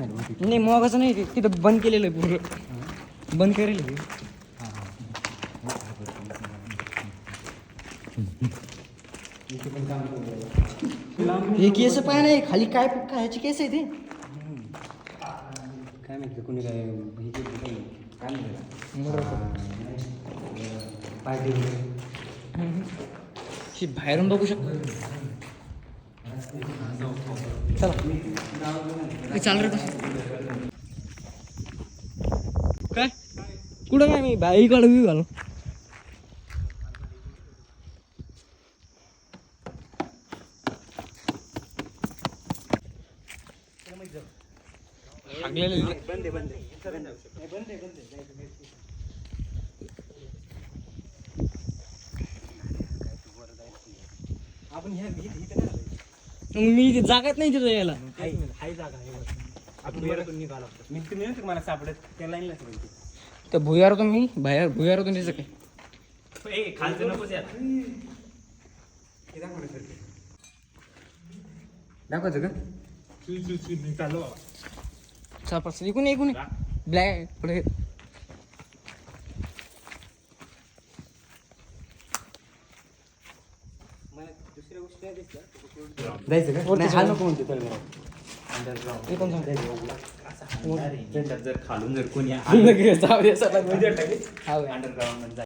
नाही मोगाचं नाही ते तिथं बंद केलेलं आहे पूर्ण बंद करेल आहे. हे केस पाय नाही खाली काय ह्याची केस आहे ते काय माहिती कोणी काय हे केलं काही काय पार्टी ही बाहेरून बघू शकतो. चला चाल रे काय कुठं काय मी बाई काढ व्यू घालू आपण ह्या मी जागाच नाही तिथं यायला. हाय जागा आपण भुयारातून निघाला मी तुम्ही नव्हतं मला सापडत त्या लाईनला त्या भुयारातून मी बाहेर भुयारातून यायचं काय खालचं नकोच यात दाखवायचं का मी चाललो सापडचं इकून इकून ब्लॅक पुढे दुसऱ्या गोष्टी नाही दिसल्या जायचं का नाही हा नको म्हणते तर जर खालून जर कोणी जाऊ दे अंडरग्राऊंड